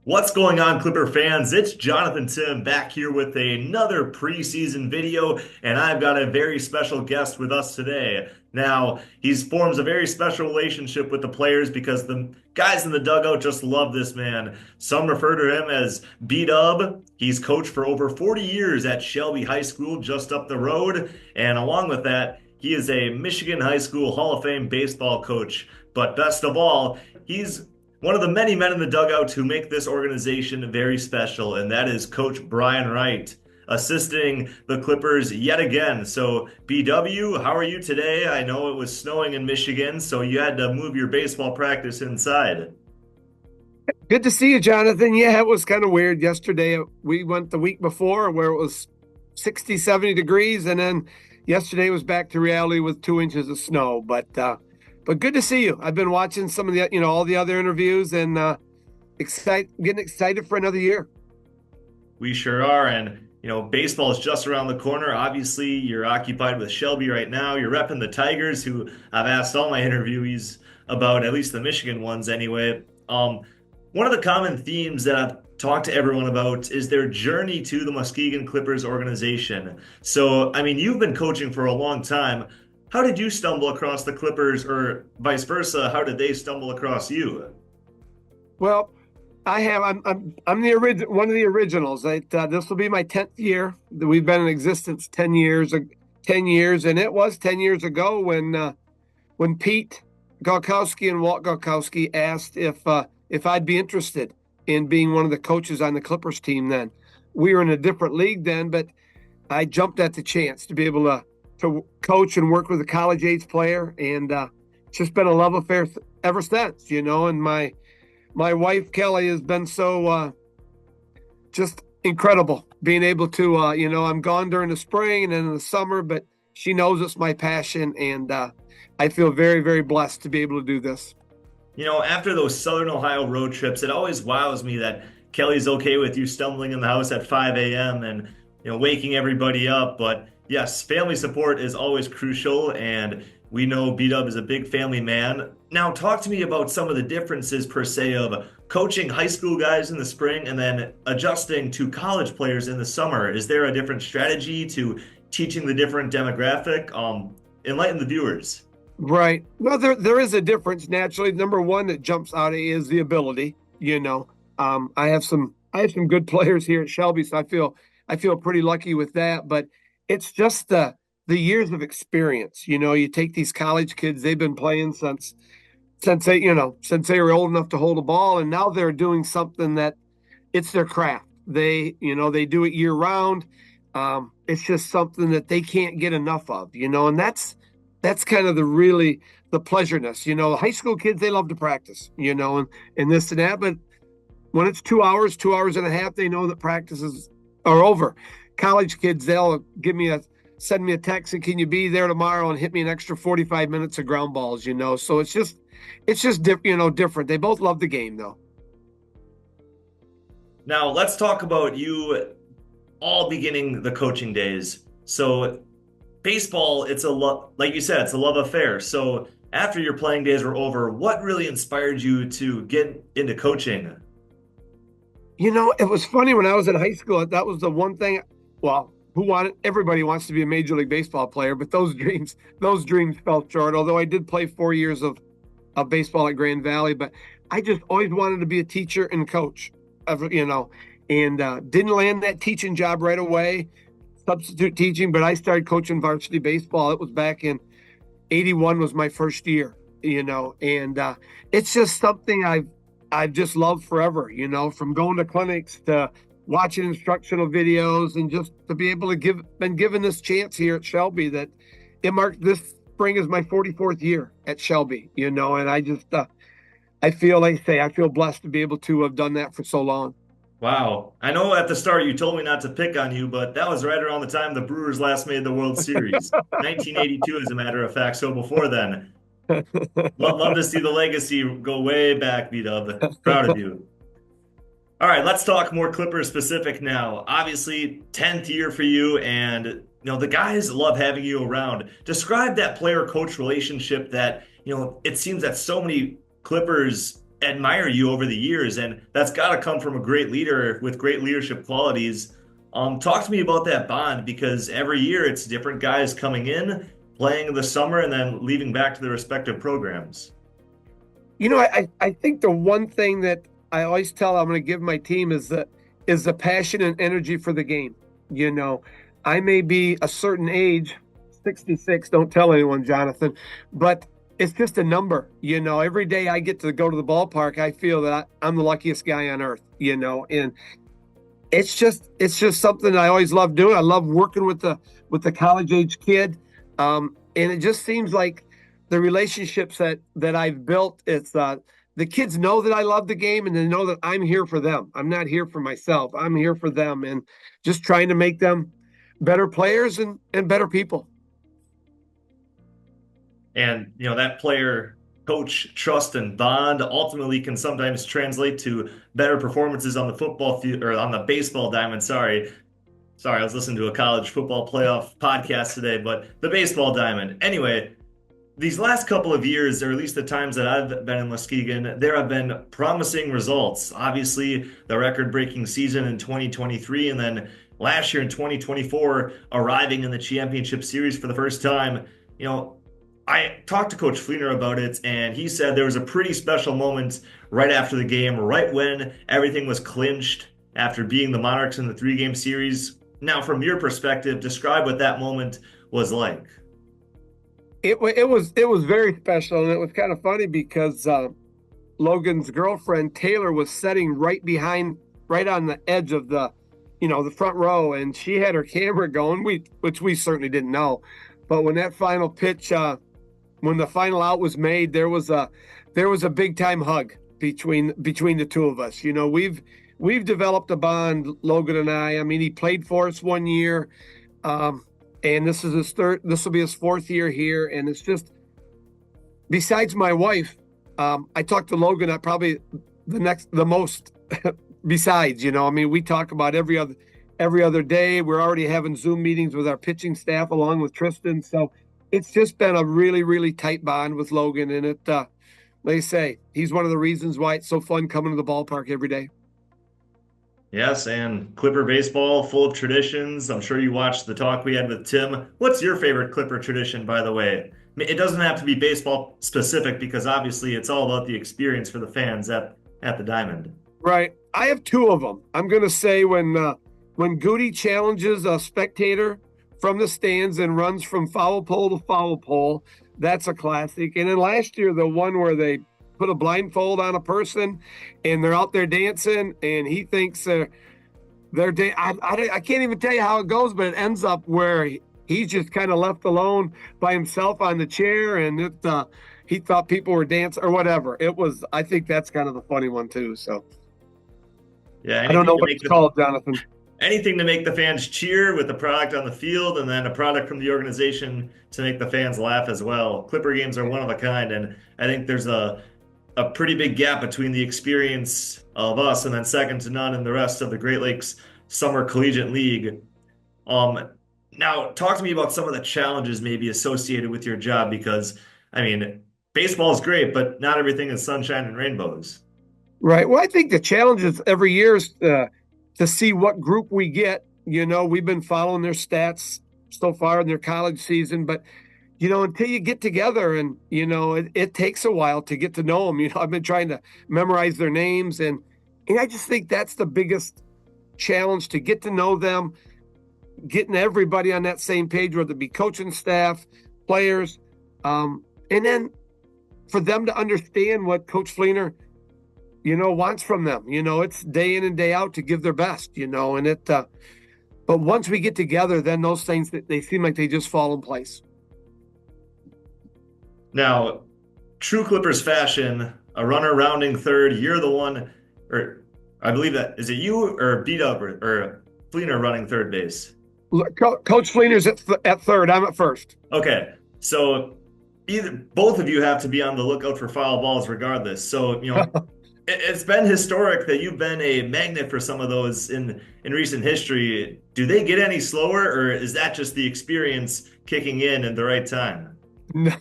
What's going on, Clipper fans? It's Jonathan Timm back here with another preseason video, and I've got a very special guest with us today. Now, he forms a very special relationship with the players because the guys in the dugout just love this man. Some refer to him as B-Dub. He's coached for over 40 years at Shelby High School just up the road, and along with that, he is a Michigan High School Hall of Fame baseball coach. But best of all, he's one of the many men in the dugouts who make this organization very special, and that is Coach Brian Wright, assisting the Clippers yet again. So, BW, how are you today? I know it was snowing in Michigan, so you had to move your baseball practice inside. Good to see you, Jonathan. Yeah, it was kind of weird. Yesterday, we went the week before where it was 60, 70 degrees. And then yesterday was back to reality with 2 inches of snow. But good to see you. I've been watching some of the, all the other interviews and getting excited for another year. We sure are. And, baseball is just around the corner. Obviously, you're occupied with Shelby right now. You're repping the Tigers, who I've asked all my interviewees about, at least the Michigan ones anyway. One of the common themes that I've talked to everyone about is their journey to the Muskegon Clippers organization. So, I mean, you've been coaching for a long time. How did you stumble across the Clippers, or vice versa? How did they stumble across you? Well, I'm the one of the originals. This will be my 10th year. We've been in existence 10 years, and it was 10 years ago when Pete Galkowski and Walt Galkowski asked if I'd be interested in being one of the coaches on the Clippers team. Then we were in a different league then, but I jumped at the chance to be able to coach and work with a college age player, and it's just been a love affair ever since. And my wife Kelly has been so just incredible being able to. I'm gone during the spring and then in the summer, but she knows it's my passion, and I feel very, very blessed to be able to do this. After those Southern Ohio road trips, it always wows me that Kelly's okay with you stumbling in the house at 5 a.m. and, waking everybody up. But yes, family support is always crucial, and we know B-Dub is a big family man. Now, talk to me about some of the differences, per se, of coaching high school guys in the spring and then adjusting to college players in the summer. Is there a different strategy to teaching the different demographic? Enlighten the viewers. Right. Well, there is a difference naturally. Number one that jumps out is the ability. I have some good players here at Shelby, so I feel pretty lucky with that. But it's just the years of experience. You take these college kids; they've been playing since they were old enough to hold a ball, and now they're doing something that it's their craft. They do it year round. It's just something that they can't get enough of. And that's kind of the pleasureness. High school kids, they love to practice, and this and that. But when it's 2 hours and a half, they know that practices are over. College kids, they'll send me a text and can you be there tomorrow and hit me an extra 45 minutes of ground balls, So it's just different. They both love the game though. Now, let's talk about you all beginning the coaching days. So, baseball, it's like you said, it's a love affair. So, after your playing days were over, what really inspired you to get into coaching? It was funny when I was in high school. That was the one thing. Well, everybody wants to be a Major League Baseball player, but those dreams fell short. Although I did play 4 years of baseball at Grand Valley, but I just always wanted to be a teacher and coach, and didn't land that teaching job right away, substitute teaching, but I started coaching varsity baseball. It was back in 81 was my first year, and it's just something I've just loved forever, from going to clinics to watching instructional videos, and just to be able to been given this chance here at Shelby that it marked this spring is my 44th year at Shelby, and I just, I feel blessed to be able to have done that for so long. Wow. I know at the start you told me not to pick on you, but that was right around the time the Brewers last made the World Series. 1982, as a matter of fact. So before then, love to see the legacy go way back, B-Dub. Proud of you. All right, let's talk more Clippers specific now. Obviously, 10th year for you, and the guys love having you around. Describe that player-coach relationship that, it seems that so many Clippers admire you over the years, and that's got to come from a great leader with great leadership qualities. Talk to me about that bond because every year it's different guys coming in, playing the summer, and then leaving back to their respective programs. I think the one thing that I always tell I'm going to give my team is the passion and energy for the game. You know, I may be a certain age, 66, don't tell anyone, Jonathan, but it's just a number. Every day I get to go to the ballpark, I feel that I'm the luckiest guy on earth, and it's just something I always love doing. I love working with the college age kid. And it just seems like the relationships that I've built, it's the kids know that I love the game and they know that I'm here for them. I'm not here for myself. I'm here for them and just trying to make them better players and better people. And, that player coach trust and bond ultimately can sometimes translate to better performances on the football field or on the baseball diamond. Sorry, I was listening to a college football playoff podcast today, but the baseball diamond. Anyway, these last couple of years, or at least the times that I've been in Muskegon, there have been promising results. Obviously, the record-breaking season in 2023, and then last year in 2024, arriving in the championship series for the first time. I talked to Coach Fleener about it, and he said there was a pretty special moment right after the game, right when everything was clinched after beating the Monarchs in the three-game series. Now, from your perspective, describe what that moment was like. It was very special, and it was kind of funny because Logan's girlfriend Taylor was sitting right on the edge of the front row, and she had her camera going, which we certainly didn't know. But when that final pitch, when the final out was made, there was a big time hug between the two of us. We've developed a bond, Logan and I. I mean, he played for us one year. And this will be his fourth year here. And it's just, besides my wife, I talk to Logan at probably the most besides, I mean, we talk about every other day. We're already having Zoom meetings with our pitching staff along with Tristan. So it's just been a really, really tight bond with Logan. And like I say, he's one of the reasons why it's so fun coming to the ballpark every day. Yes, and Clipper baseball, full of traditions. I'm sure you watched the talk we had with Tim. What's your favorite Clipper tradition, by the way? It doesn't have to be baseball specific because obviously it's all about the experience for the fans at the Diamond. Right. I have two of them. I'm going to say when Goody challenges a spectator from the stands and runs from foul pole to foul pole, that's a classic. And then last year, the one where they put a blindfold on a person and they're out there dancing and he thinks they're I can't even tell you how it goes, but it ends up where he's just kind of left alone by himself on the chair, and he thought people were dancing or whatever. I think that's kind of the funny one too. So Yeah, I don't know what it's called, Jonathan. anything to make the fans cheer with the product on the field, and then a product from the organization to make the fans laugh as well. Clipper games are one of a kind, and I think there's a pretty big gap between the experience of us and then second to none in the rest of the Great Lakes Summer Collegiate League. Now, talk to me about some of the challenges maybe associated with your job because, I mean, baseball is great, but not everything is sunshine and rainbows. Right. Well, I think the challenge is every year is to see what group we get. We've been following their stats so far in their college season, but until you get together and, it takes a while to get to know them. I've been trying to memorize their names and I just think that's the biggest challenge, to get to know them, getting everybody on that same page, whether it be coaching staff, players, and then for them to understand what Coach Fleener, wants from them. It's day in and day out to give their best, but once we get together, then those things, they seem like they just fall in place. Now, true Clippers fashion, a runner rounding third, you're the one, or I believe that, is it you or B-Dub or Fleener running third base? Coach Fleener's at third. I'm at first. Okay, so both of you have to be on the lookout for foul balls regardless. So, it's been historic that you've been a magnet for some of those in recent history. Do they get any slower, or is that just the experience kicking in at the right time? No,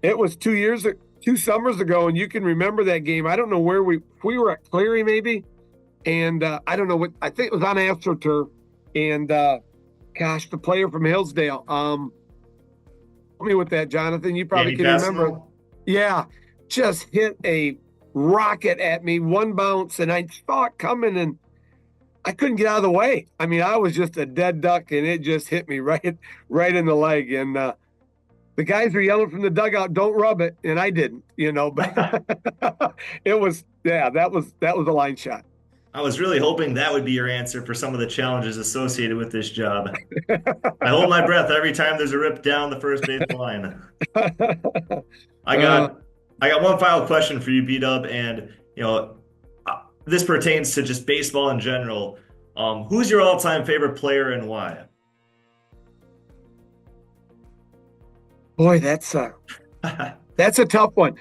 it was 2 years. 2 summers ago, and you can remember that game. I don't know where we were at Cleary maybe, and I don't know what, I think it was on AstroTurf, and gosh, the player from Hillsdale. Help me with that, Jonathan. You probably can remember. Yeah, just hit a rocket at me, one bounce, and I saw it coming, and I couldn't get out of the way. I mean, I was just a dead duck, and it just hit me right in the leg. And the guys were yelling from the dugout, "Don't rub it," and I didn't, But it was, that was a line shot. I was really hoping that would be your answer for some of the challenges associated with this job. I hold my breath every time there's a rip down the first base line. I got one final question for you, B-Dub, and this pertains to just baseball in general. Who's your all-time favorite player and why? Boy, that's a tough one.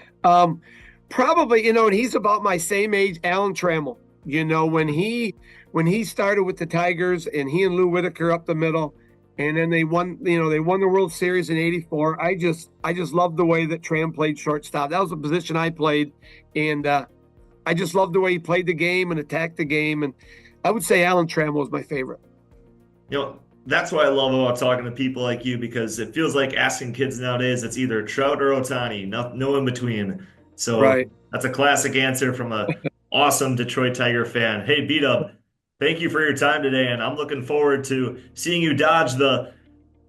Probably, and he's about my same age, Alan Trammell. When he started with the Tigers, and he and Lou Whitaker up the middle, and then they won the World Series in '84. I just loved the way that Tram played shortstop. That was a position I played, and I just loved the way he played the game and attacked the game. And I would say Alan Trammell was my favorite. That's what I love about talking to people like you, because it feels like asking kids nowadays, it's either Trout or Ohtani, no in between. So right. That's a classic answer from a awesome Detroit Tiger fan. Hey, B-Dub, thank you for your time today, and I'm looking forward to seeing you dodge the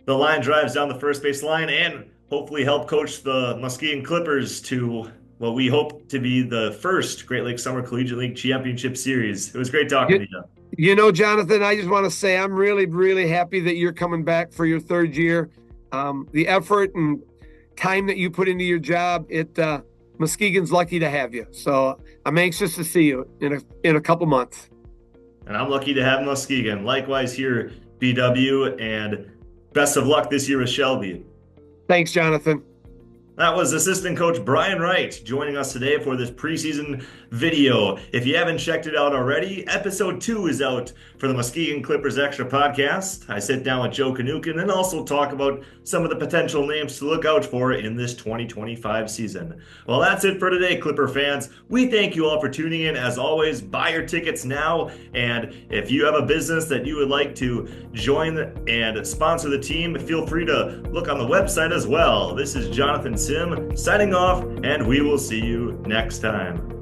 line drives down the first base line and hopefully help coach the Muskegon Clippers to what we hope to be the first Great Lakes Summer Collegiate League Championship Series. It was great talking to you. Jonathan, I just want to say I'm really, really happy that you're coming back for your third year. The effort and time that you put into your job, Muskegon's lucky to have you. So I'm anxious to see you in a couple months. And I'm lucky to have Muskegon. Likewise here, BW, and best of luck this year with Shelby. Thanks, Jonathan. That was Assistant Coach Brian Wright joining us today for this preseason video. If you haven't checked it out already, episode 2 is out for the Muskegon Clippers Extra podcast. I sit down with Joe Kanukin and also talk about some of the potential names to look out for in this 2025 season. Well, that's it for today, Clipper fans. We thank you all for tuning in. As always, buy your tickets now. And if you have a business that you would like to join and sponsor the team, feel free to look on the website as well. This is Jonathan Timm signing off, and we will see you next time.